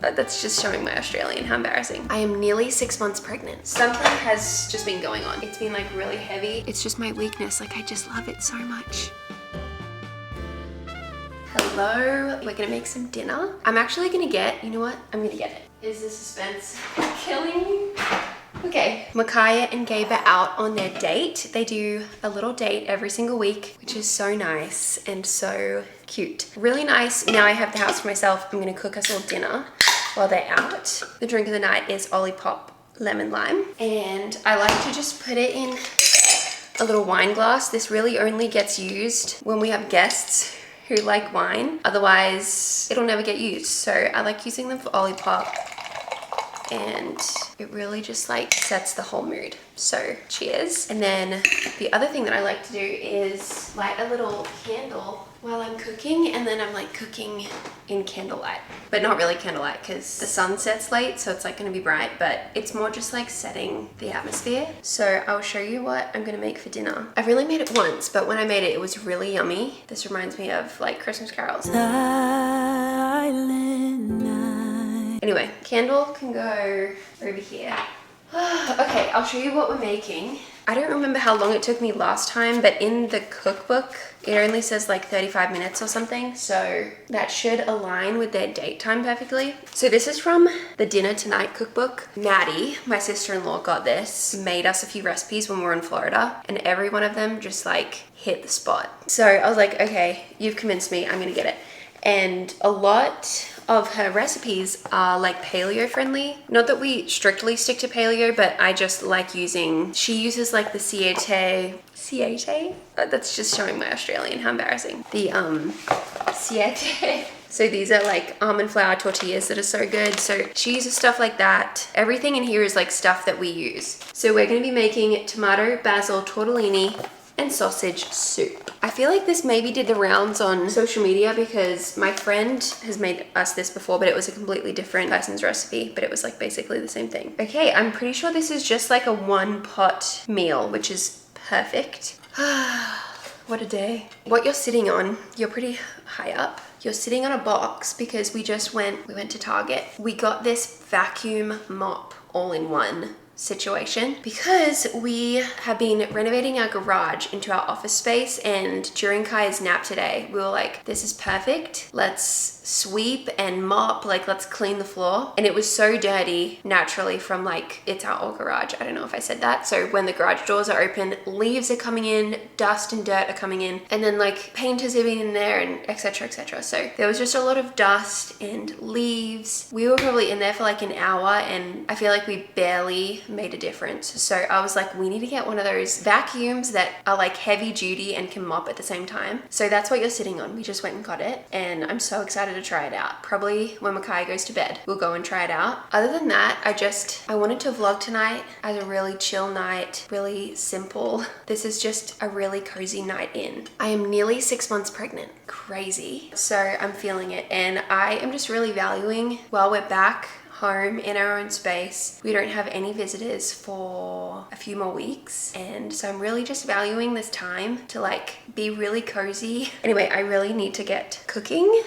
That's just showing my Australian, how embarrassing. I am nearly 6 months pregnant. Something has just been going on. It's been like really heavy. It's just my weakness, like I just love it so much. Hello, we're gonna make some dinner. I'm actually gonna get, you know what? I'm gonna get it. Is the suspense killing me? Okay, Micaiah and Gabe are out on their date. They do a little date every single week, which is so nice and so cute. Really nice. Now I have the house for myself. I'm gonna cook us all dinner while they're out. The drink of the night is Olipop Lemon Lime. And I like to just put it in a little wine glass. This really only gets used when we have guests who like wine. Otherwise, it'll never get used. So I like using them for Olipop. And it really just like sets the whole mood. So cheers. And then the other thing that I like to do is light a little candle while I'm cooking, and then I'm like cooking in candlelight, but not really candlelight because the sun sets late, so it's like gonna be bright, but it's more just like setting the atmosphere. So I'll show you what I'm gonna make for dinner. I've really made it once, but when I made it, it was really yummy. This reminds me of like Christmas carols. Anyway, candle can go over here. Okay, I'll show you what we're making. I don't remember how long it took me last time, but in the cookbook, it only says like 35 minutes or something. So that should align with their date time perfectly. So this is from the Dinner Tonight cookbook. Maddie, my sister-in-law, got this, made us a few recipes when we were in Florida, and every one of them just like hit the spot. So I was like, okay, you've convinced me, I'm gonna get it. And a lot of her recipes are like paleo friendly. Not that we strictly stick to paleo, but I just like using, she uses like the siete? That's just showing my Australian, how embarrassing. The siete. So these are like almond flour tortillas that are so good. So she uses stuff like that. Everything in here is like stuff that we use. So we're gonna be making tomato, basil, tortellini, and sausage soup. I feel like this maybe did the rounds on social media because my friend has made us this before, but it was a completely different person's recipe, but it was like basically the same thing. Okay, I'm pretty sure this is just like a one pot meal, which is perfect. What a day. What you're sitting on, you're pretty high up. You're sitting on a box because we went to Target. We got this vacuum mop all-in-one situation because we have been renovating our garage into our office space, and during Kaya's nap today we were like, this is perfect, let's sweep and mop, like let's clean the floor. And it was so dirty naturally from like, it's our old garage, I don't know if I said that. So when the garage doors are open, leaves are coming in, dust and dirt are coming in, and then like painters have been in there and etc etc. So there was just a lot of dust and leaves. We were probably in there for like an hour and I feel like we barely made a difference. So I was like, we need to get one of those vacuums that are like heavy duty and can mop at the same time. So that's what you're sitting on. We just went and got it and I'm so excited to try it out. Probably when Micaiah goes to bed, we'll go and try it out. Other than that, I wanted to vlog tonight as a really chill night, really simple. This is just a really cozy night in. I am nearly 6 months pregnant. Crazy. So I'm feeling it, and I am just really valuing, while we're back home in our own space, we don't have any visitors for a few more weeks, and so I'm really just valuing this time to like be really cozy. Anyway, I really need to get cooking.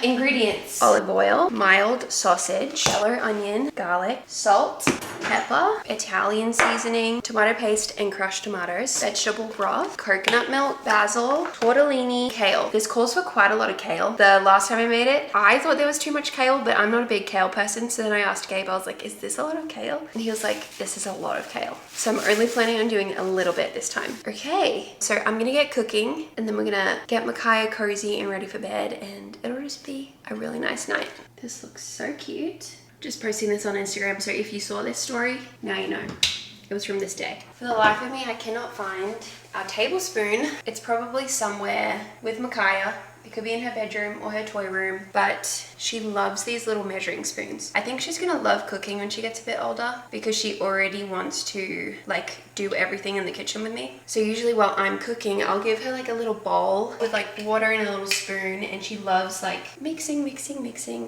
Ingredients: olive oil, mild sausage, yellow onion, garlic, salt, pepper, Italian seasoning, tomato paste and crushed tomatoes, vegetable broth, coconut milk, basil, tortellini, kale. This calls for quite a lot of kale. The last time I made it, I thought there was too much kale, but I'm not a big kale person, so then I asked Gabe, I was like, is this a lot of kale? And he was like, this is a lot of kale. So I'm only planning on doing a little bit this time. Okay, so I'm gonna get cooking and then we're gonna get Micaiah cozy and ready for bed, and it'll just be a really nice night. This looks so cute. Just posting this on Instagram, so if you saw this story, now you know. It was from this day. For the life of me, I cannot find our tablespoon. It's probably somewhere with Micaiah. It could be in her bedroom or her toy room, but she loves these little measuring spoons. I think she's gonna love cooking when she gets a bit older because she already wants to like do everything in the kitchen with me. So usually while I'm cooking, I'll give her like a little bowl with like water and a little spoon, and she loves like mixing.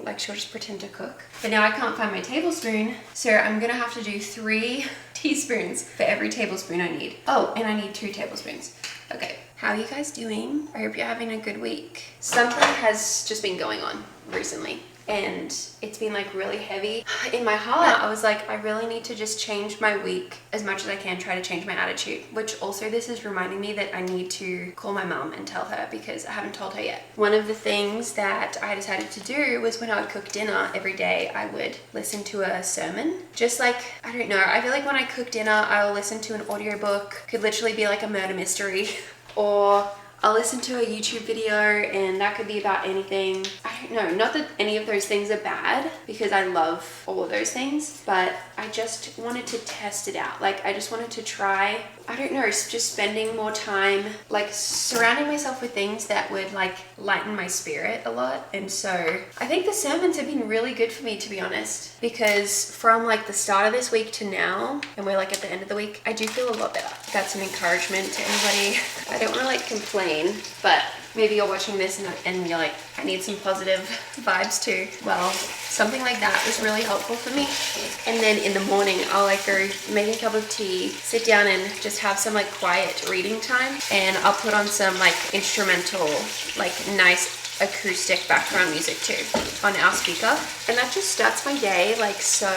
Like she'll just pretend to cook. But now I can't find my tablespoon, so I'm gonna have to do 3 teaspoons for every tablespoon I need. Oh, and I need 2 tablespoons. Okay, how are you guys doing? I hope you're having a good week. Something has just been going on recently. and it's been like really heavy in my heart. I was like, I really need to just change my week as much as I can, try to change my attitude, which also this is reminding me that I need to call my mum and tell her, because I haven't told her yet. One of the things that I decided to do was when I would cook dinner every day, I would listen to a sermon. Just like, I don't know, I feel like when I cook dinner, I will listen to an audiobook, could literally be like a murder mystery, or I'll listen to a YouTube video and that could be about anything. I don't know, not that any of those things are bad, because I love all of those things, but I just wanted to test it out. Like, I just wanted to try, I don't know, just spending more time like surrounding myself with things that would like lighten my spirit a lot. And so I think the sermons have been really good for me, to be honest, because from like the start of this week to now, and we're like at the end of the week, I do feel a lot better. That's an encouragement to anybody. I don't want to like complain, but maybe you're watching this and you're like, I need some positive vibes too. Well, something like that was really helpful for me. And then in the morning, I'll like go make a cup of tea, sit down and just have some like quiet reading time. And I'll put on some like instrumental, like nice acoustic background music too on our speaker. And that just starts my day like so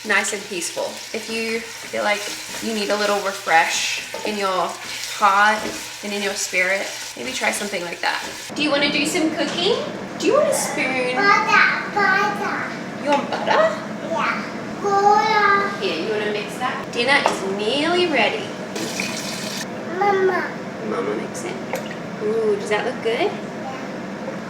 nice and peaceful. If you feel like you need a little refresh in your heart and in your spirit, maybe try something like that. Do you want to do some cooking? Do you want a spoon? Butter. You want butter? Yeah. Cola. Here, you want to mix that? Dinner is nearly ready. Mama. Mama mix it. Ooh, does that look good?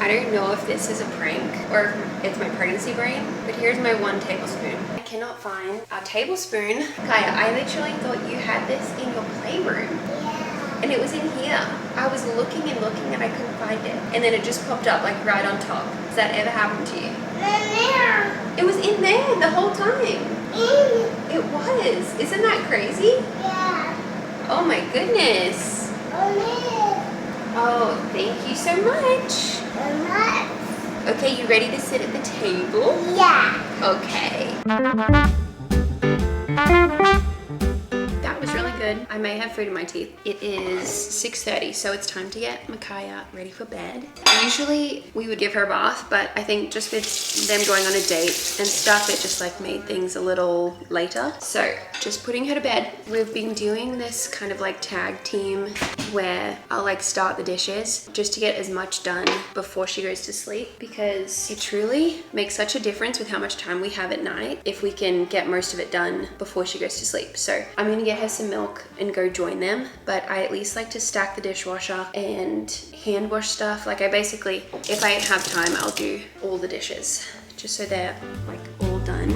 I don't know if this is a prank or if it's my pregnancy brain, but here's my 1 tablespoon. I cannot find a tablespoon. Kaya, I literally thought you had this in your playroom. Yeah. And it was in here. I was looking and looking and I couldn't find it. And then it just popped up like right on top. Has that ever happened to you? Mama. It was in there the whole time. It was. Isn't that crazy? Yeah. Oh my goodness. Oh, thank you so much. Mama. Okay, you ready to sit at the table? Yeah. Okay. That was really good. I may have food in my teeth. It is 6:30, so it's time to get Micaiah ready for bed. Usually we would give her a bath, but I think just with them going on a date and stuff, it just like made things a little later. So just putting her to bed. We've been doing this kind of like tag team where I'll like start the dishes just to get as much done before she goes to sleep, because it truly makes such a difference with how much time we have at night if we can get most of it done before she goes to sleep. So I'm gonna get her some milk and go join them, but I at least like to stack the dishwasher and hand wash stuff. Like I basically, if I have time, I'll do all the dishes just so they're like all done.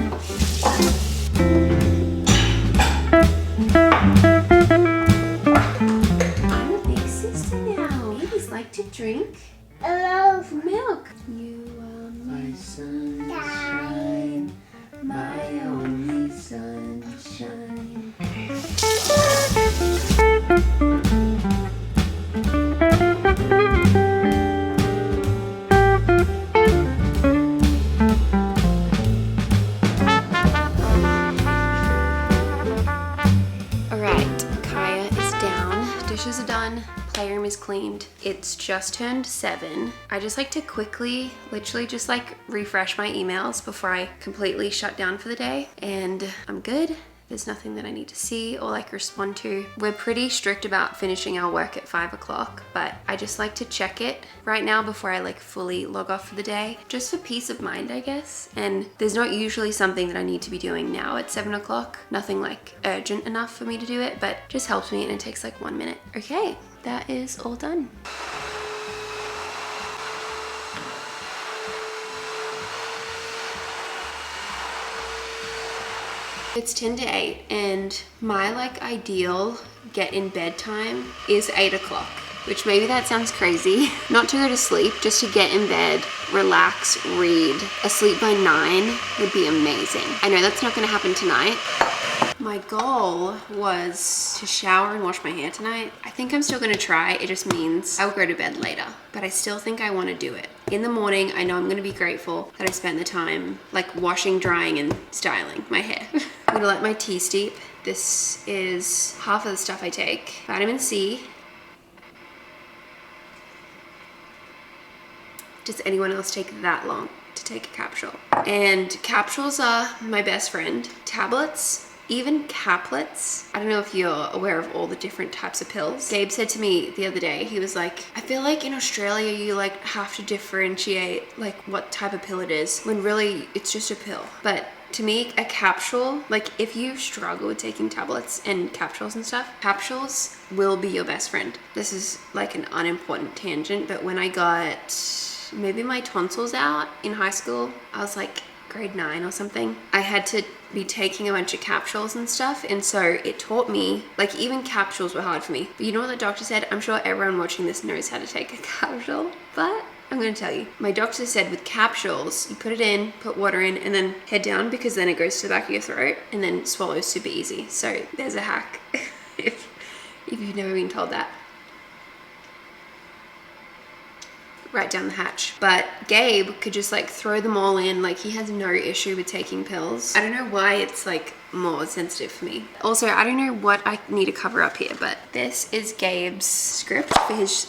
I'm a big sister now. Babies like to drink milk. You are my sunshine, my only sunshine. Alright, Kaya is down, dishes are done, playroom is cleaned. It's just turned 7. I just like to quickly, literally just like refresh my emails before I completely shut down for the day, and I'm good. There's nothing that I need to see or like respond to. We're pretty strict about finishing our work at 5 o'clock, but I just like to check it right now before I like fully log off for the day, just for peace of mind, I guess. And there's not usually something that I need to be doing now at 7 o'clock. Nothing like urgent enough for me to do it, but just helps me, and it takes like 1 minute. Okay, that is all done. It's 10 to 8 and my like ideal get in bed time is 8 o'clock, which maybe that sounds crazy. Not to go to sleep, just to get in bed, relax, read. A sleep by 9 would be amazing. I know that's not gonna happen tonight. My goal was to shower and wash my hair tonight. I think I'm still gonna try. It just means I'll go to bed later, but I still think I wanna do it. In the morning, I know I'm gonna be grateful that I spent the time like washing, drying, and styling my hair. I'm gonna let my tea steep. This is half of the stuff I take. Vitamin C. Does anyone else take that long? to take a capsule. And capsules are my best friend. Tablets, even caplets. I don't know if you're aware of all the different types of pills. Gabe said to me the other day, he was like, I feel like in Australia you like have to differentiate like what type of pill it is, when really it's just a pill. But to me, a capsule, like if you struggle with taking tablets and capsules and stuff, capsules will be your best friend. This is like an unimportant tangent, but when I got maybe my tonsils out in high school, I was like grade 9 or something. I had to be taking a bunch of capsules and stuff, and so it taught me, like even capsules were hard for me. But you know what the doctor said? I'm sure everyone watching this knows how to take a capsule, but I'm gonna tell you. My doctor said with capsules, you put it in, put water in, and then head down, because then it goes to the back of your throat and then swallows super easy. So there's a hack if you've never been told that. Right down the hatch. But Gabe could just like throw them all in, like he has no issue with taking pills. I don't know why it's like more sensitive for me. Also, I don't know what I need to cover up here, but this is Gabe's script for his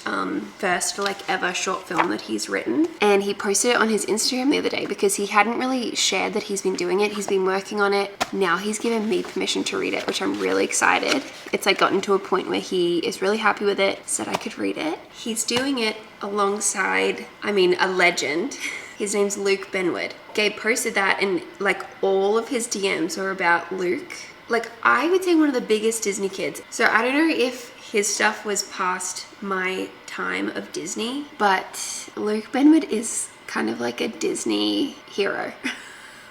first like ever short film that he's written, and he posted it on his Instagram the other day because he hadn't really shared that he's been doing it. He's been working on it. Now he's given me permission to read it, which I'm really excited. It's like gotten to a point where he is really happy with it, said I could read it. He's doing it alongside, I mean, a legend. His name's Luke Benwood. Gabe posted that, and like all of his DMs are about Luke. Like I would say one of the biggest Disney kids. So I don't know if his stuff was past my time of Disney, but Luke Benwood is kind of like a Disney hero.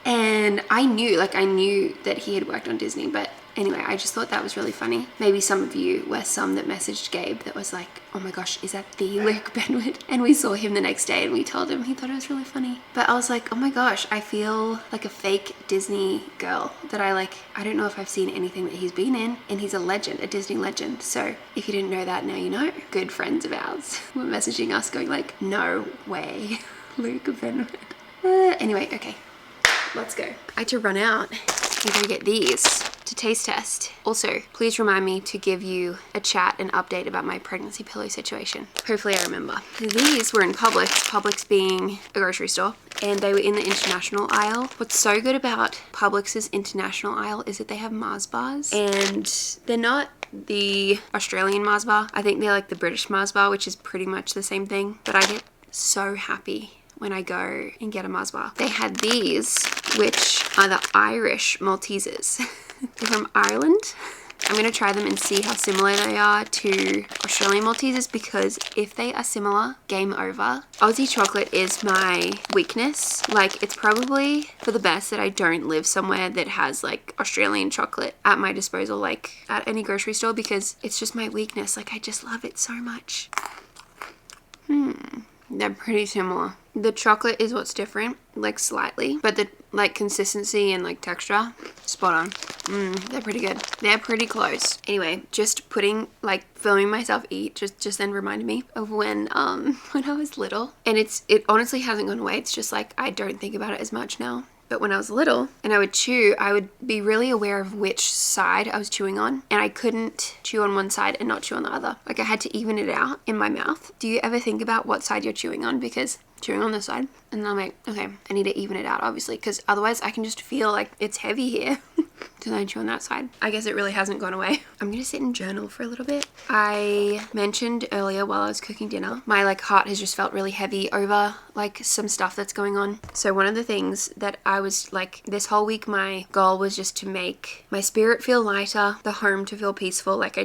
And I knew that he had worked on Disney, but anyway, I just thought that was really funny. Maybe some of you were some that messaged Gabe that was like, oh my gosh, is that the Luke Benwood? And we saw him the next day and we told him, he thought it was really funny. But I was like, oh my gosh, I feel like a fake Disney girl that I don't know if I've seen anything that he's been in, and he's a legend, a Disney legend. So if you didn't know that, now you know. Good friends of ours were messaging us going like, no way, Luke Benwood. Anyway, okay. Let's go. I had to run out and go get these to taste test. Also, please remind me to give you a chat and update about my pregnancy pillow situation. Hopefully I remember. These were in Publix being a grocery store, and they were in the international aisle. What's so good about Publix's international aisle is that they have Mars bars, and they're not the Australian Mars bar. I think they're like the British Mars bar, which is pretty much the same thing, but I get so happy when I go and get a Mars bar. They had these, which are the Irish Maltesers. They're from Ireland. I'm gonna try them and see how similar they are to Australian Maltesers, because if they are similar, game over. Aussie chocolate is my weakness. Like, it's probably for the best that I don't live somewhere that has like Australian chocolate at my disposal, like at any grocery store, because it's just my weakness. Like, I just love it so much. They're pretty similar. The chocolate is what's different, like slightly, but the like consistency and like texture, spot on. They're pretty good. They're pretty close. Anyway, just filming myself eat just then reminded me of when I was little, and it honestly hasn't gone away. It's just like I don't think about it as much now. But when I was little and I would chew, I would be really aware of which side I was chewing on, and I couldn't chew on one side and not chew on the other. Like, I had to even it out in my mouth. Do you ever think about what side you're chewing on? Because chewing on this side, and then I'm like, okay, I need to even it out, obviously, because otherwise I can just feel like it's heavy here. So then I chew on that side. I guess it really hasn't gone away. I'm gonna sit and journal for a little bit. I mentioned earlier while I was cooking dinner, my like heart has just felt really heavy over like some stuff that's going on. So one of the things that I was like, this whole week my goal was just to make my spirit feel lighter, the home to feel peaceful. Like,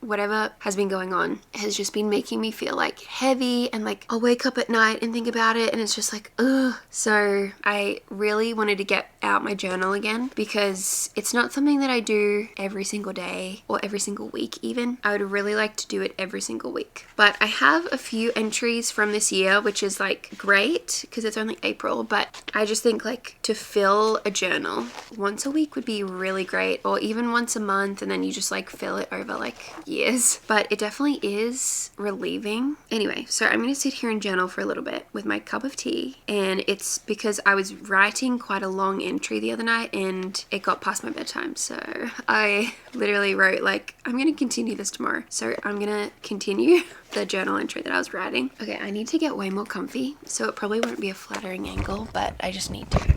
whatever has been going on has just been making me feel like heavy, and like I'll wake up at night and think about it and it's just like, ugh. So I really wanted to get out my journal again, because it's not something that I do every single day or every single week even. I would really like to do it every single week. But I have a few entries from this year, which is like great because it's only April, but I just think like to fill a journal once a week would be really great, or even once a month, and then you just like fill it over like years. But it definitely is relieving. Anyway, so I'm gonna sit here and journal for a little bit with my cup of tea, and it's because I was writing quite a long entry the other night and it got past my bedtime. nighttime. So I literally wrote like, I'm gonna continue this tomorrow. So I'm gonna continue the journal entry that I was writing. Okay, I need to get way more comfy. So it probably won't be a flattering angle, but I just need to.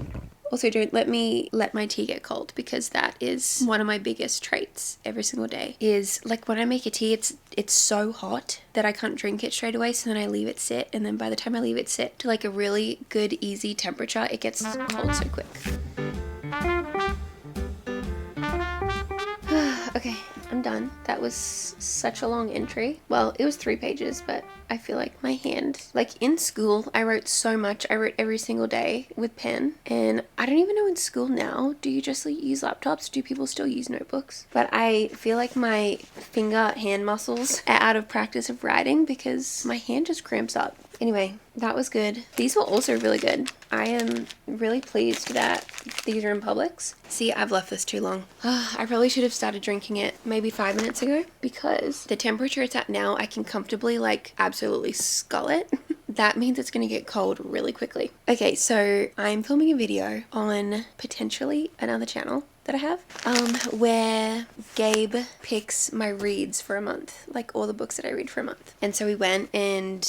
Also, don't let me let my tea get cold, because that is one of my biggest traits every single day. Is like when I make a tea, it's so hot that I can't drink it straight away, so then I leave it sit, and then by the time I leave it sit to like a really good easy temperature, it gets cold so quick. Okay, I'm done. That was such a long entry. Well, it was 3 pages, but I feel like my hand, like in school, I wrote so much. I wrote every single day with pen, and I don't even know in school now, do you just like, use laptops? Do people still use notebooks? But I feel like my hand muscles are out of practice of writing because my hand just cramps up. Anyway, that was good. These were also really good. I am really pleased that these are in Publix. See, I've left this too long. I probably should have started drinking it maybe 5 minutes ago, because the temperature it's at now, I can comfortably like absolutely scull it. That means it's going to get cold really quickly. Okay, so I'm filming a video on potentially another channel that I have, where Gabe picks my reads for a month, like all the books that I read for a month. And so we went and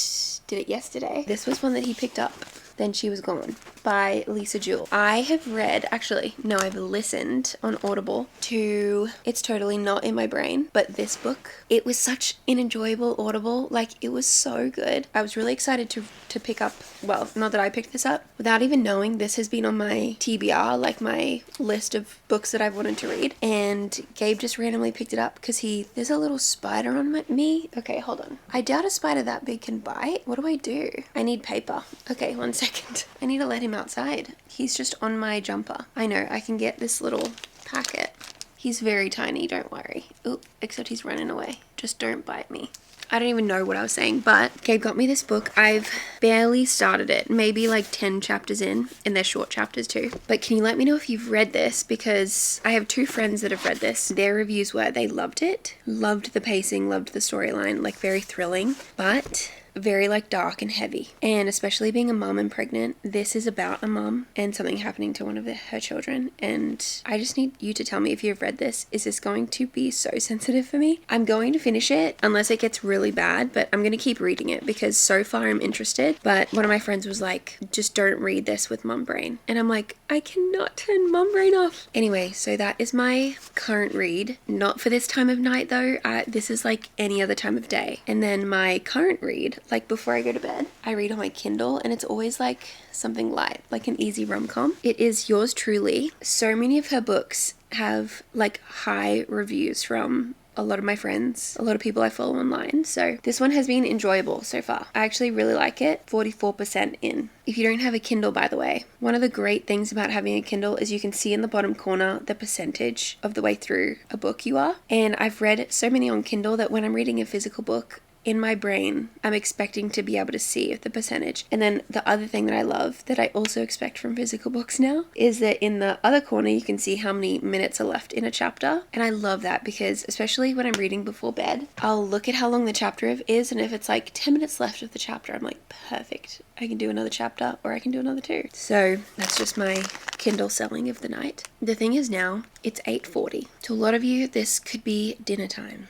did it yesterday. This was one that he picked up, Then She Was Gone by Lisa Jewell. I have read, actually, no, I've listened on Audible to It's Totally Not in My Brain, but this book, it was such an enjoyable Audible, like it was so good. I was really excited to pick up, well, not that I picked this up, without even knowing this has been on my TBR, like my list of books that I've wanted to read, and Gabe just randomly picked it up because there's a little spider on me. Okay, hold on. I doubt a spider that big can bite. What do? I need paper. Okay, 1 second. I need to let him outside. He's just on my jumper. I know, I can get this little packet. He's very tiny, don't worry. Oop, except he's running away. Just don't bite me. I don't even know what I was saying, but Gabe got me this book. I've barely started it, maybe like 10 chapters in, and they're short chapters too. But can you let me know if you've read this? Because I have 2 friends that have read this. Their reviews were they loved it, loved the pacing, loved the storyline, like very thrilling, but very like dark and heavy. And especially being a mom and pregnant, this is about a mom and something happening to one of her children, and I just need you to tell me if you've read this. Is this going to be so sensitive for me? I'm going to finish it unless it gets really bad, but I'm going to keep reading it because so far I'm interested. But one of my friends was like, just don't read this with mum brain, and I'm like, I cannot turn mum brain off. Anyway, so that is my current read. Not for this time of night though. This is like any other time of day. And then my current read, like before I go to bed, I read on my Kindle, and it's always like something light, like an easy rom-com. It is Yours Truly. So many of her books have like high reviews from a lot of my friends, a lot of people I follow online. So this one has been enjoyable so far. I actually really like it. 44% in. If you don't have a Kindle, by the way, one of the great things about having a Kindle is you can see in the bottom corner the percentage of the way through a book you are. And I've read so many on Kindle that when I'm reading a physical book, in my brain, I'm expecting to be able to see the percentage. And then the other thing that I love, that I also expect from physical books now, is that in the other corner you can see how many minutes are left in a chapter. And I love that because especially when I'm reading before bed, I'll look at how long the chapter is, and if it's like 10 minutes left of the chapter, I'm like, perfect. I can do another chapter, or I can do another 2. So that's just my Kindle selling of the night. The thing is now, it's 8:40. To a lot of you, this could be dinner time.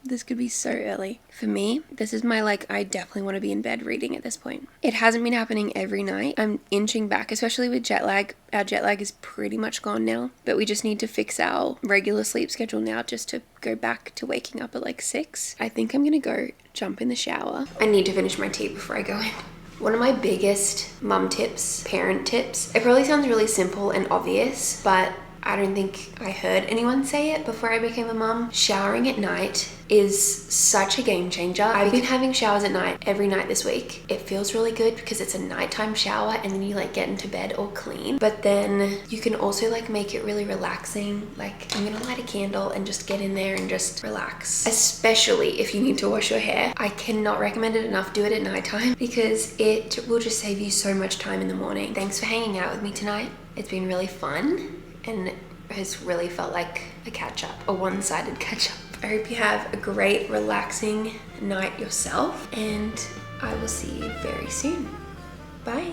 This could be so early. For me, this is my like, I definitely want to be in bed reading at this point. It hasn't been happening every night. I'm inching back, especially with jet lag. Our jet lag is pretty much gone now, but we just need to fix our regular sleep schedule now just to go back to waking up at like 6. I think I'm gonna go jump in the shower. I need to finish my tea before I go in. One of my biggest mum tips, parent tips, it probably sounds really simple and obvious, but I don't think I heard anyone say it before I became a mum. Showering at night is such a game changer. I've been having showers at night every night this week. It feels really good because it's a nighttime shower and then you like get into bed all clean. But then you can also like make it really relaxing. Like I'm gonna light a candle and just get in there and just relax. Especially if you need to wash your hair. I cannot recommend it enough. Do it at nighttime because it will just save you so much time in the morning. Thanks for hanging out with me tonight. It's been really fun and has really felt like a catch-up, a one-sided catch-up. I hope you have a great, relaxing night yourself, and I will see you very soon. Bye.